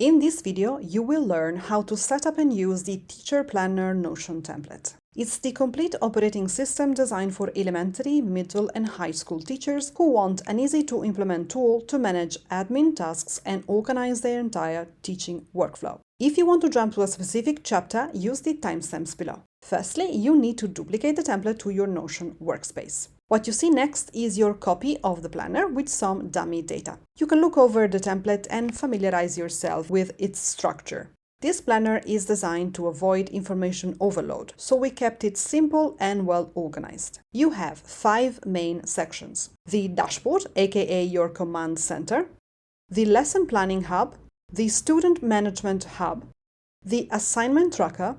In this video, you will learn how to set up and use the Teacher Planner Notion template. It's the complete operating system designed for elementary, middle, and high school teachers who want an easy-to-implement tool to manage admin tasks and organize their entire teaching workflow. If you want to jump to a specific chapter, use the timestamps below. Firstly, you need to duplicate the template to your Notion workspace. What you see next is your copy of the planner with some dummy data. You can look over the template and familiarize yourself with its structure. This planner is designed to avoid information overload, so we kept it simple and well organized. You have 5 main sections: the dashboard, aka your command center, the lesson planning hub, the student management hub, the assignment tracker,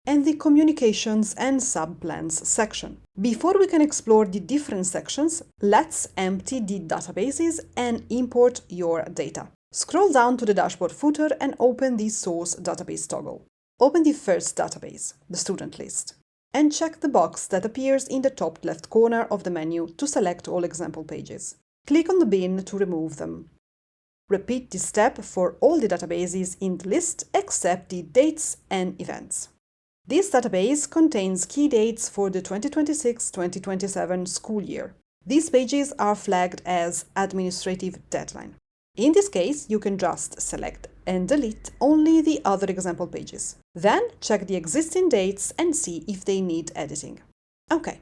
and the communications and sub-plans section. Before we can explore the different sections, let's empty the databases and import your data. Scroll down to the dashboard footer and open the source database toggle. Open the first database, the student list, and check the box that appears in the top left corner of the menu to select all example pages. Click on the bin to remove them. Repeat this step for all the databases in the list except the dates and events. This database contains key dates for the 2026-2027 school year. These pages are flagged as administrative deadline. In this case, you can just select and delete only the other example pages. Then check the existing dates and see if they need editing. Okay,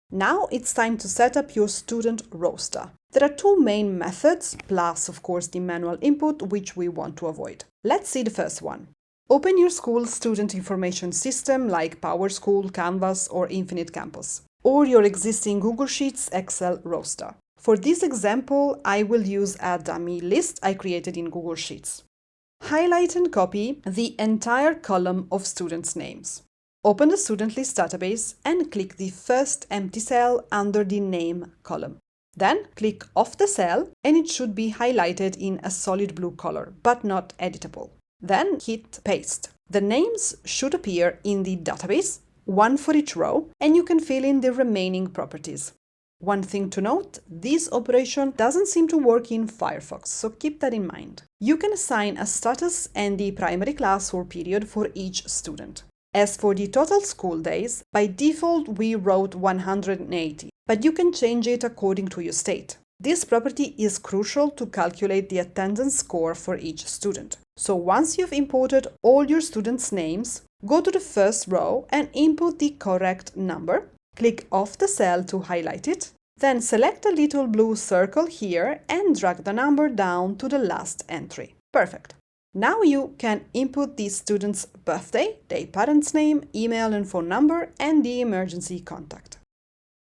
now it's time to set up your student roster. There are 2 main methods, plus of course the manual input, which we want to avoid. Let's see the first one. Open your school student information system like PowerSchool, Canvas, or Infinite Campus, or your existing Google Sheets Excel roster. For this example, I will use a dummy list I created in Google Sheets. Highlight and copy the entire column of students' names. Open the student list database and click the first empty cell under the name column. Then click off the cell and it should be highlighted in a solid blue color, but not editable. Then hit paste. The names should appear in the database, 1 for each row, and you can fill in the remaining properties. One thing to note, this operation doesn't seem to work in Firefox, so keep that in mind. You can assign a status and the primary class or period for each student. As for the total school days, by default we wrote 180, but you can change it according to your state. This property is crucial to calculate the attendance score for each student. So once you've imported all your students' names, go to the first row and input the correct number. Click off the cell to highlight it. Then select a little blue circle here and drag the number down to the last entry. Perfect. Now you can input the student's birthday, their parent's name, email and phone number, and the emergency contact.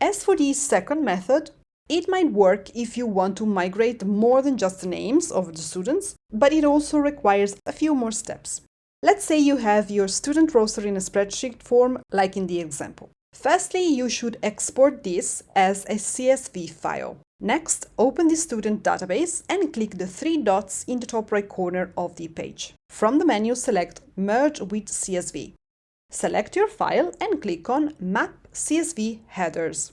As for the second method, it might work if you want to migrate more than just the names of the students, but it also requires a few more steps. Let's say you have your student roster in a spreadsheet form, like in the example. Firstly, you should export this as a CSV file. Next, open the student database and click the 3 dots in the top right corner of the page. From the menu, select Merge with CSV. Select your file and click on Map CSV Headers.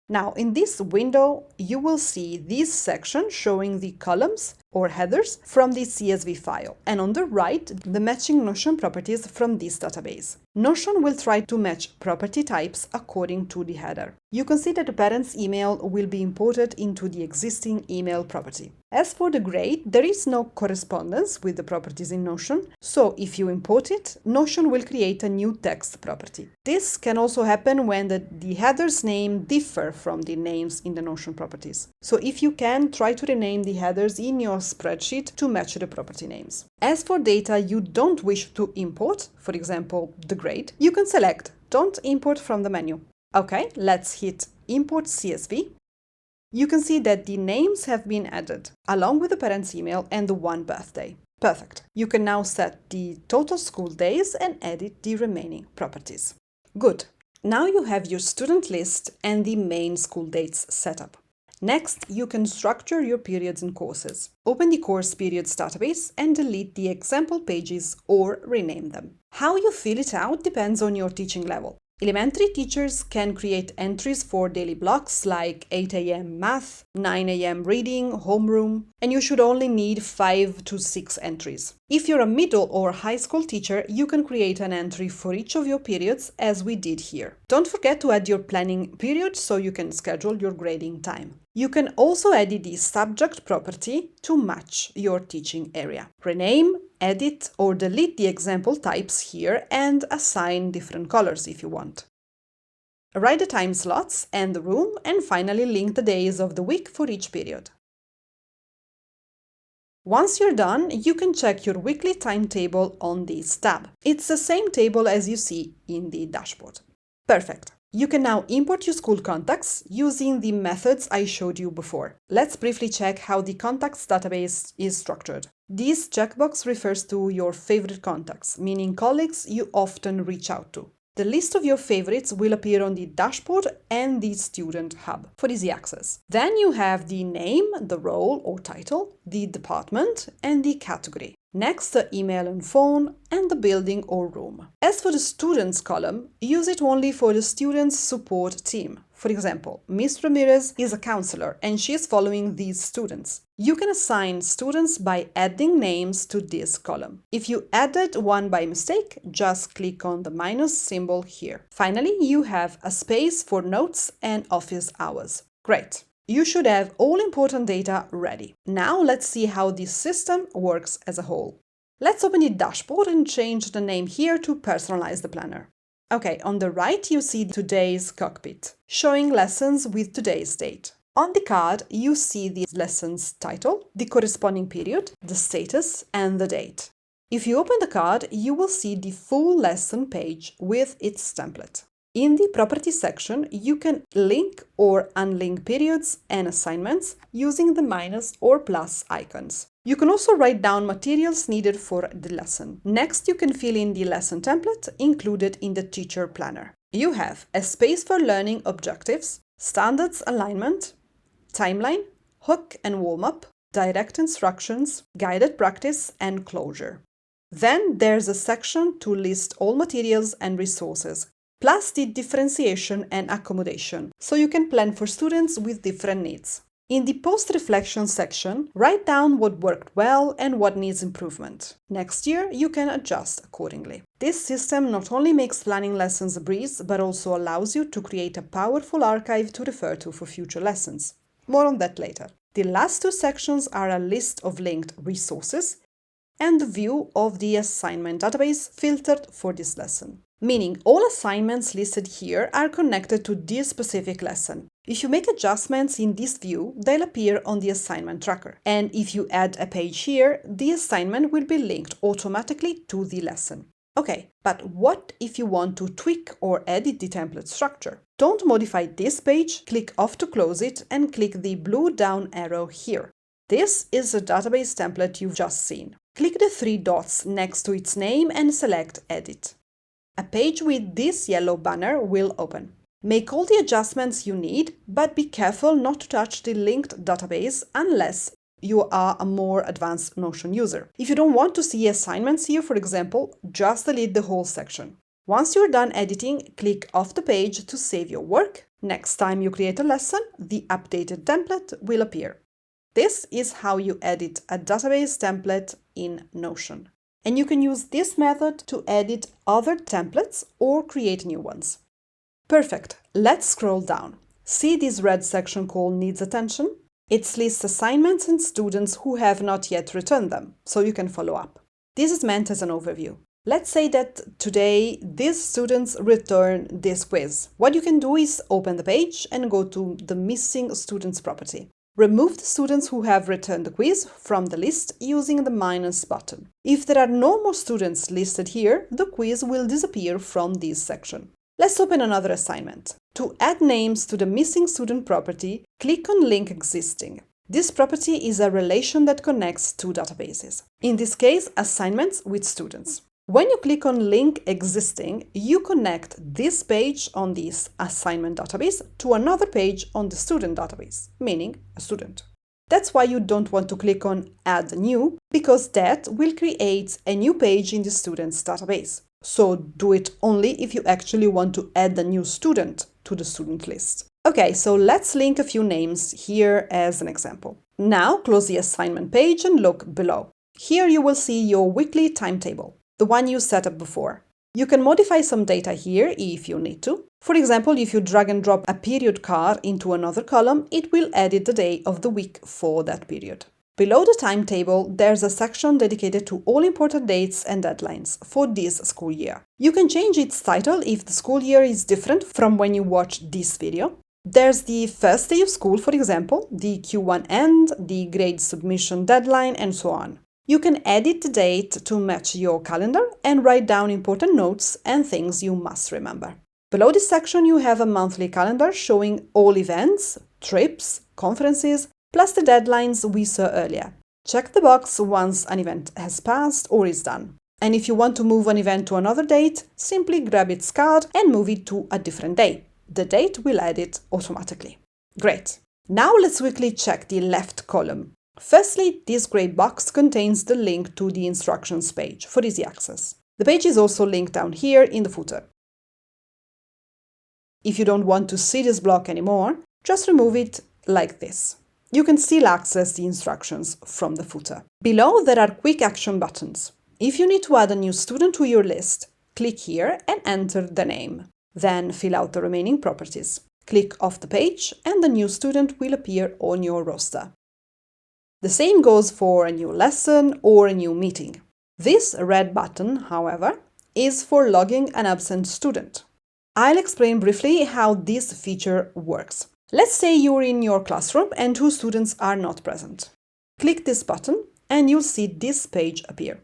Now, in this window, you will see this section showing the columns or headers from the CSV file, and on the right, the matching Notion properties from this database. Notion will try to match property types according to the header. You can see that the parent's email will be imported into the existing email property. As for the grade, there is no correspondence with the properties in Notion, so if you import it, Notion will create a new text property. This can also happen when the header's name differ from the names in the Notion properties. So if you can, try to rename the headers in your spreadsheet to match the property names. As for data you don't wish to import, for example, the grade, you can select Don't import from the menu. Okay, let's hit Import CSV. You can see that the names have been added, along with the parent's email and the 1 birthday. Perfect. You can now set the total school days and edit the remaining properties. Good. Now you have your student list and the main school dates set up. Next, you can structure your periods and courses. Open the course periods database and delete the example pages or rename them. How you fill it out depends on your teaching level. Elementary teachers can create entries for daily blocks like 8 a.m. math, 9 a.m. reading, homeroom, and you should only need 5 to 6 entries. If you're a middle or high school teacher, you can create an entry for each of your periods as we did here. Don't forget to add your planning period so you can schedule your grading time. You can also edit the subject property to match your teaching area. Rename, edit, or delete the example types here and assign different colors if you want. Write the time slots and the room, and finally link the days of the week for each period. Once you're done, you can check your weekly timetable on this tab. It's the same table as you see in the dashboard. Perfect. You can now import your school contacts using the methods I showed you before. Let's briefly check how the contacts database is structured. This checkbox refers to your favorite contacts, meaning colleagues you often reach out to. The list of your favorites will appear on the dashboard and the student hub for easy access. Then you have the name, the role or title, the department, and the category. Next, the email and phone, and the building or room. As for the students column, use it only for the students support team. For example, Ms. Ramirez is a counselor and she is following these students. You can assign students by adding names to this column. If you added one by mistake, just click on the minus symbol here. Finally, you have a space for notes and office hours. Great! You should have all important data ready. Now let's see how this system works as a whole. Let's open the dashboard and change the name here to personalize the planner. Okay, on the right you see today's cockpit, showing lessons with today's date. On the card you see the lesson's title, the corresponding period, the status, and the date. If you open the card, you will see the full lesson page with its template. In the Properties section, you can link or unlink periods and assignments using the minus or plus icons. You can also write down materials needed for the lesson. Next, you can fill in the lesson template included in the teacher planner. You have a space for learning objectives, standards alignment, timeline, hook and warm-up, direct instructions, guided practice, and closure. Then there's a section to list all materials and resources, plus the differentiation and accommodation, so you can plan for students with different needs. In the post-reflection section, write down what worked well and what needs improvement. Next year, you can adjust accordingly. This system not only makes planning lessons a breeze, but also allows you to create a powerful archive to refer to for future lessons. More on that later. The last two sections are a list of linked resources and the view of the assignment database filtered for this lesson. Meaning all assignments listed here are connected to this specific lesson. If you make adjustments in this view, they'll appear on the assignment tracker. And if you add a page here, the assignment will be linked automatically to the lesson. Okay, but what if you want to tweak or edit the template structure? Don't modify this page, click off to close it, and click the blue down arrow here. This is the database template you've just seen. Click the three dots next to its name and select Edit. A page with this yellow banner will open. Make all the adjustments you need, but be careful not to touch the linked database unless you are a more advanced Notion user. If you don't want to see assignments here, for example, just delete the whole section. Once you're done editing, click off the page to save your work. Next time you create a lesson, the updated template will appear. This is how you edit a database template in Notion. And you can use this method to edit other templates or create new ones. Perfect. Let's scroll down. See this red section called Needs Attention? It lists assignments and students who have not yet returned them, so you can follow up. This is meant as an overview. Let's say that today these students return this quiz. What you can do is open the page and go to the Missing Students property. Remove the students who have returned the quiz from the list using the minus button. If there are no more students listed here, the quiz will disappear from this section. Let's open another assignment. To add names to the Missing Student property, click on Link Existing. This property is a relation that connects two databases. In this case, assignments with students. When you click on Link Existing, you connect this page on this assignment database to another page on the student database, meaning a student. That's why you don't want to click on Add New, because that will create a new page in the student's database. so do it only if you actually want to add a new student to the student list. Okay, so let's link a few names here as an example. Now close the assignment page and look below. Here you will see your weekly timetable, the one you set up before. You can modify some data here if you need to. For example, if you drag and drop a period card into another column, it will edit the day of the week for that period. Below the timetable, there's a section dedicated to all important dates and deadlines for this school year. You can change its title if the school year is different from when you watch this video. There's the first day of school, for example, the Q1 end, the grade submission deadline, and so on. You can edit the date to match your calendar and write down important notes and things you must remember. Below this section, you have a monthly calendar showing all events, trips, conferences, plus the deadlines we saw earlier. Check the box once an event has passed or is done. And if you want to move an event to another date, simply grab its card and move it to a different day. The date will add it automatically. Great. Now let's quickly check the left column. Firstly, this grey box contains the link to the instructions page for easy access. The page is also linked down here in the footer. If you don't want to see this block anymore, just remove it like this. You can still access the instructions from the footer. Below, there are quick action buttons. If you need to add a new student to your list, click here and enter the name. Then fill out the remaining properties. Click off the page and the new student will appear on your roster. The same goes for a new lesson or a new meeting. This red button, however, is for logging an absent student. I'll explain briefly how this feature works. Let's say you're in your classroom and 2 students are not present. Click this button and you'll see this page appear.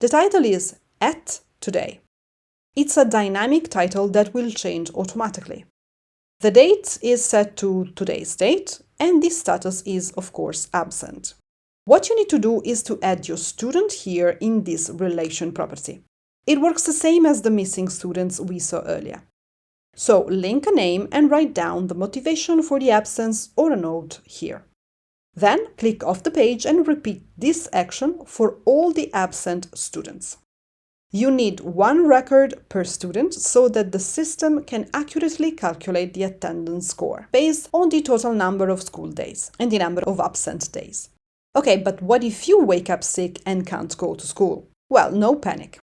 The title is At Today. It's a dynamic title that will change automatically. The date is set to today's date, and this status is, of course, absent. What you need to do is to add your student here in this relation property. It works the same as the missing students we saw earlier. So link a name and write down the motivation for the absence or a note here. Then click off the page and repeat this action for all the absent students. You need 1 record per student so that the system can accurately calculate the attendance score based on the total number of school days and the number of absent days. Okay, but what if you wake up sick and can't go to school? Well, no panic.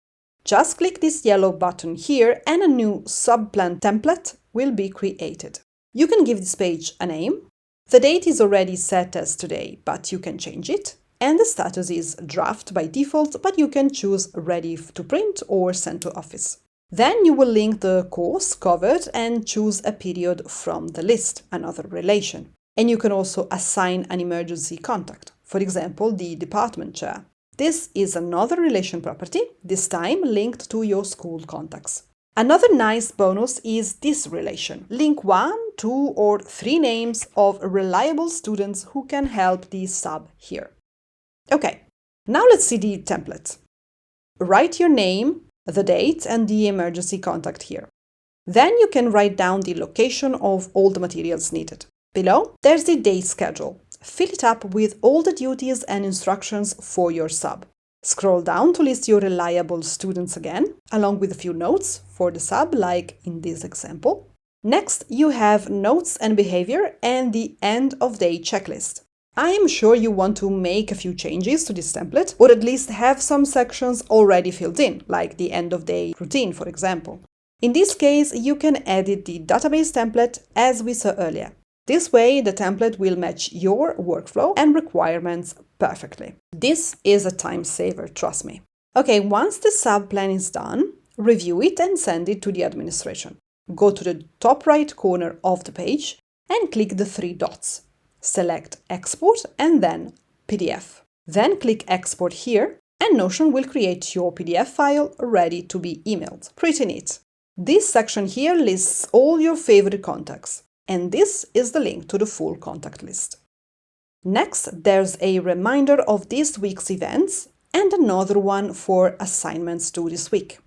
Just click this yellow button here and a new subplan template will be created. You can give this page a name. The date is already set as today, but you can change it. And the status is draft by default, but you can choose ready to print or send to office. Then you will link the course covered and choose a period from the list, another relation. And you can also assign an emergency contact, for example, the department chair. This is another relation property, this time linked to your school contacts. Another nice bonus is this relation. Link 1, 2, or 3 names of reliable students who can help the sub here. Okay, now let's see the template. Write your name, the date, and the emergency contact here. Then you can write down the location of all the materials needed. Below, there's the day schedule. Fill it up with all the duties and instructions for your sub. Scroll down to list your reliable students again, along with a few notes for the sub, like in this example. Next, you have notes and behavior and the end of day checklist. I am sure you want to make a few changes to this template, or at least have some sections already filled in, like the end of day routine, for example. In this case, you can edit the database template as we saw earlier. This way, the template will match your workflow and requirements perfectly. This is a time saver, trust me. Okay, once the sub-plan is done, review it and send it to the administration. Go to the top right corner of the page and click the 3 dots. Select Export and then PDF. Then click Export here and Notion will create your PDF file ready to be emailed. Pretty neat. This section here lists all your favorite contacts. And this is the link to the full contact list. Next, there's a reminder of this week's events and another one for assignments due this week.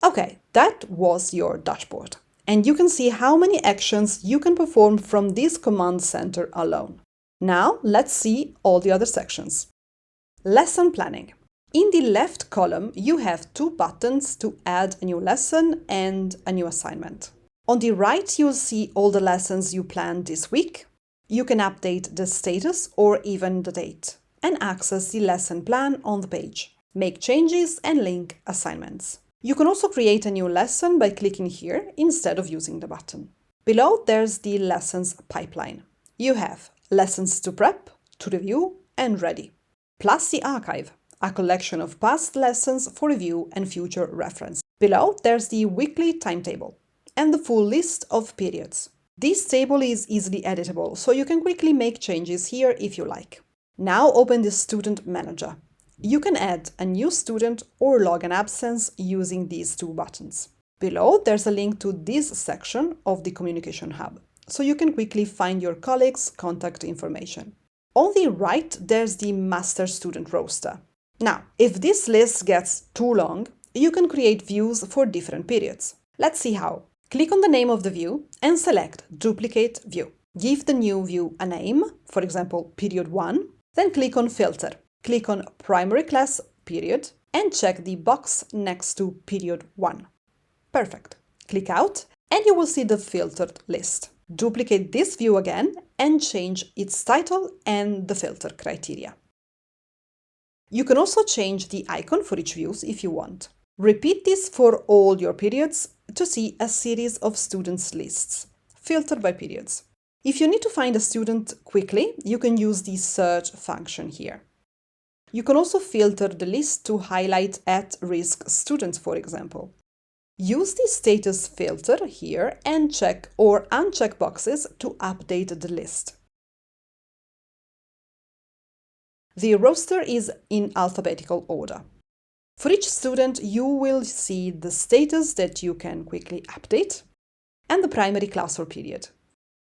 Okay, that was your dashboard. And you can see how many actions you can perform from this command center alone. Now, let's see all the other sections. Lesson planning. In the left column, you have two buttons to add a new lesson and a new assignment. On the right, you'll see all the lessons you planned this week. You can update the status or even the date and access the lesson plan on the page, make changes and link assignments. You can also create a new lesson by clicking here instead of using the button. Below, there's the lessons pipeline. You have lessons to prep, to review, and ready, plus the archive, a collection of past lessons for review and future reference. Below, there's the weekly timetable and the full list of periods. This table is easily editable, so you can quickly make changes here if you like. Now open the Student Manager. You can add a new student or log an absence using these two buttons. Below, there's a link to this section of the Communication Hub, so you can quickly find your colleagues' contact information. On the right, there's the Master Student Roster. Now, if this list gets too long, you can create views for different periods. Let's see how. Click on the name of the view and select Duplicate View. Give the new view a name, for example, Period 1, then click on Filter. Click on Primary Class Period and check the box next to Period 1. Perfect. Click out and you will see the filtered list. Duplicate this view again and change its title and the filter criteria. You can also change the icon for each view if you want. Repeat this for all your periods to see a series of students' lists, filtered by periods. If you need to find a student quickly, you can use the search function here. You can also filter the list to highlight at-risk students, for example. Use the status filter here and check or uncheck boxes to update the list. The roster is in alphabetical order. For each student, you will see the status that you can quickly update and the primary class or period.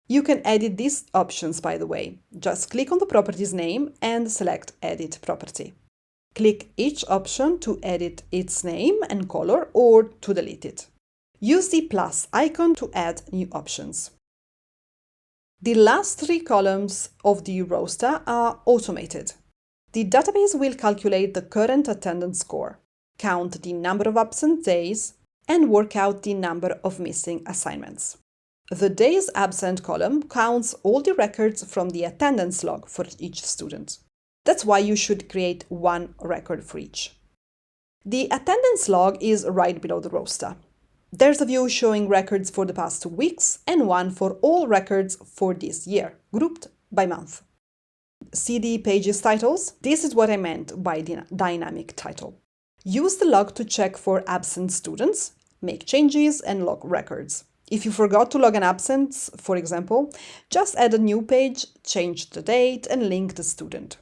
You can edit these options, by the way. Just click on the property's name and select Edit Property. Click each option to edit its name and color or to delete it. Use the plus icon to add new options. The last three columns of the roster are automated. The database will calculate the current attendance score, count the number of absent days, and work out the number of missing assignments. The days absent column counts all the records from the attendance log for each student. That's why you should create one record for each. The attendance log is right below the roster. There's a view showing records for the past 2 weeks and one for all records for this year, grouped by month. See the page's titles? This is what I meant by the dynamic title. Use the log to check for absent students, make changes, and log records. If you forgot to log an absence, for example, just add a new page, change the date, and link the student.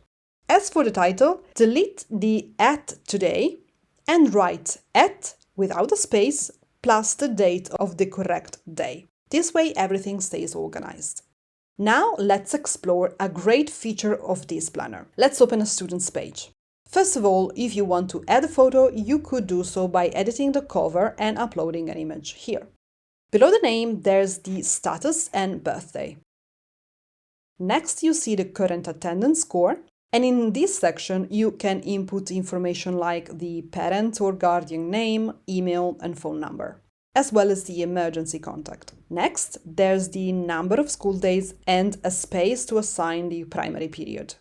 As for the title, delete the at today and write at without a space plus the date of the correct day. This way everything stays organized. Now let's explore a great feature of this planner. Let's open a student's page. First of all, if you want to add a photo, you could do so by editing the cover and uploading an image here. Below the name, there's the status and birthday. Next, you see the current attendance score, and in this section, you can input information like the parent or guardian name, email, and phone number, as well as the emergency contact. Next, there's the number of school days and a space to assign the primary period.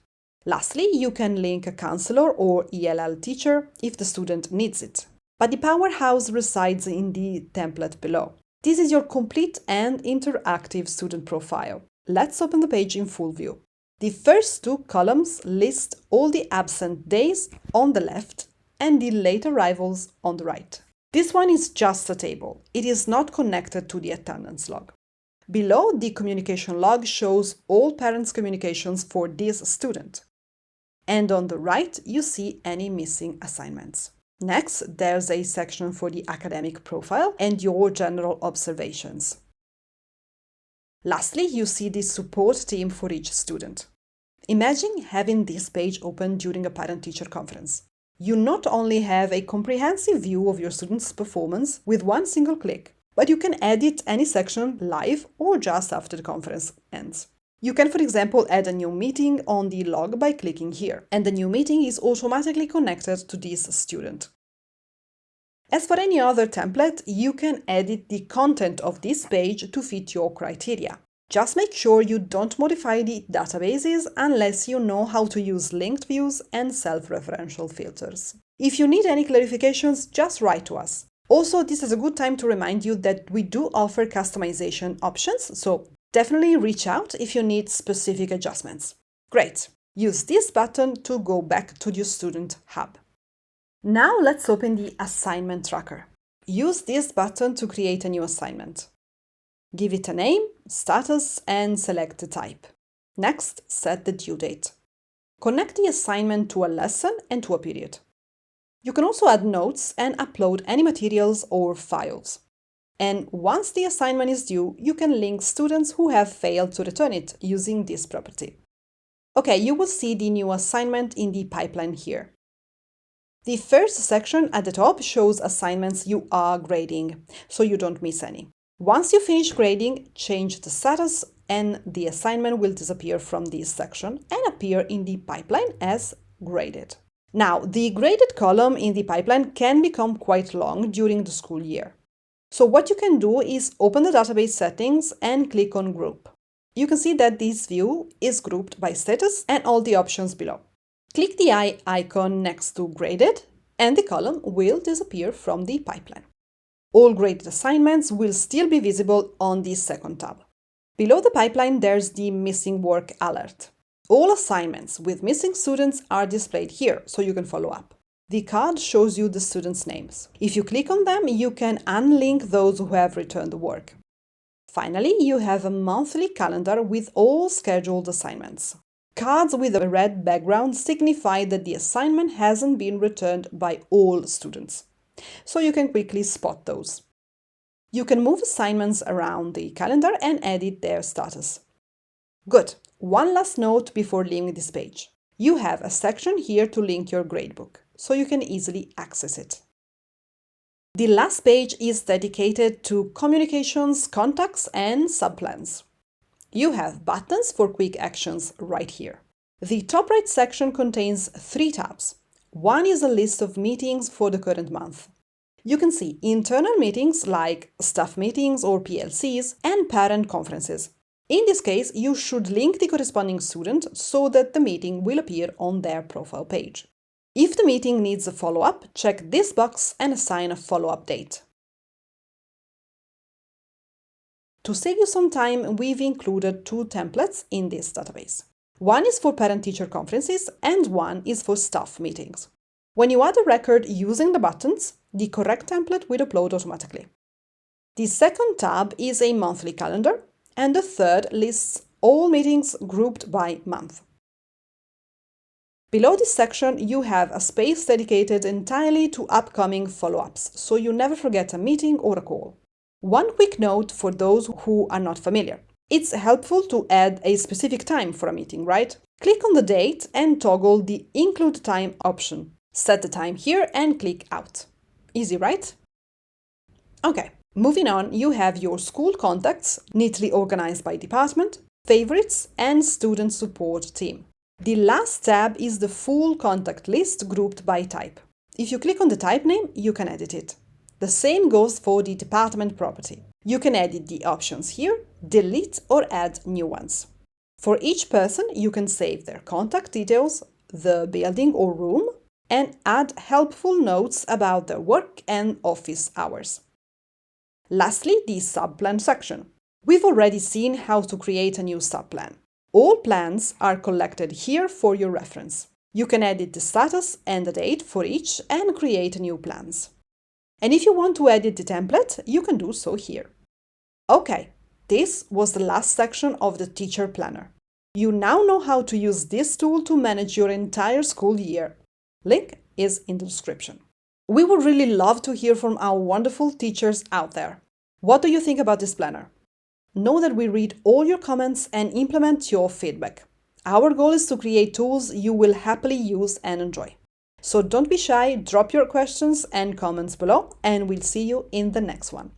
Lastly, you can link a counselor or ELL teacher if the student needs it. But the powerhouse resides in the template below. This is your complete and interactive student profile. Let's open the page in full view. The first two columns list all the absent days on the left and the late arrivals on the right. This one is just a table. It is not connected to the attendance log. Below, the communication log shows all parents' communications for this student. And on the right, you see any missing assignments. Next, there's a section for the academic profile and your general observations. Lastly, you see the support team for each student. Imagine having this page open during a parent-teacher conference. You not only have a comprehensive view of your students' performance with one single click, but you can edit any section live or just after the conference ends. You can, for example, add a new meeting on the log by clicking here, and the new meeting is automatically connected to this student. As for any other template, you can edit the content of this page to fit your criteria. Just make sure you don't modify the databases unless you know how to use linked views and self-referential filters. If you need any clarifications, just write to us. Also, this is a good time to remind you that we do offer customization options, so definitely reach out if you need specific adjustments. Great! Use this button to go back to your Student Hub. Now let's open the Assignment Tracker. Use this button to create a new assignment. Give it a name, status, and select the type. Next, set the due date. Connect the assignment to a lesson and to a period. You can also add notes and upload any materials or files. And once the assignment is due, you can link students who have failed to return it using this property. Okay, you will see the new assignment in the pipeline here. The first section at the top shows assignments you are grading, so you don't miss any. Once you finish grading, change the status and the assignment will disappear from this section and appear in the pipeline as graded. Now, the graded column in the pipeline can become quite long during the school year. So what you can do is open the database settings and click on Group. You can see that this view is grouped by status and all the options below. Click the eye icon next to Graded and the column will disappear from the pipeline. All graded assignments will still be visible on the second tab. Below the pipeline, there's the Missing Work alert. All assignments with missing students are displayed here, so you can follow up. The card shows you the students' names. If you click on them, you can unlink those who have returned the work. Finally, you have a monthly calendar with all scheduled assignments. Cards with a red background signify that the assignment hasn't been returned by all students, so you can quickly spot those. You can move assignments around the calendar and edit their status. Good! One last note before leaving this page. You have a section here to link your gradebook, so you can easily access it. The last page is dedicated to communications, contacts, and subplans. You have buttons for quick actions right here. The top right section contains 3 tabs. One is a list of meetings for the current month. You can see internal meetings like staff meetings or PLCs and parent conferences. In this case, you should link the corresponding student so that the meeting will appear on their profile page. If the meeting needs a follow-up, check this box and assign a follow-up date. To save you some time, we've included 2 templates in this database. One is for parent-teacher conferences and one is for staff meetings. When you add a record using the buttons, the correct template will upload automatically. The second tab is a monthly calendar, and the third lists all meetings grouped by month. Below this section, you have a space dedicated entirely to upcoming follow-ups, so you never forget a meeting or a call. One quick note for those who are not familiar. It's helpful to add a specific time for a meeting, right? Click on the date and toggle the Include Time option. Set the time here and click Out. Easy, right? Okay, moving on, you have your school contacts, neatly organized by department, favorites, and student support team. The last tab is the full contact list grouped by type. If you click on the type name, you can edit it. The same goes for the department property. You can edit the options here, delete or add new ones. For each person, you can save their contact details, the building or room, and add helpful notes about their work and office hours. Lastly, the subplan section. We've already seen how to create a new subplan. All plans are collected here for your reference. You can edit the status and the date for each and create new plans. And if you want to edit the template, you can do so here. Okay, this was the last section of the Teacher Planner. You now know how to use this tool to manage your entire school year. Link is in the description. We would really love to hear from our wonderful teachers out there. What do you think about this planner? Know that we read all your comments and implement your feedback. Our goal is to create tools you will happily use and enjoy. So don't be shy, drop your questions and comments below, and we'll see you in the next one.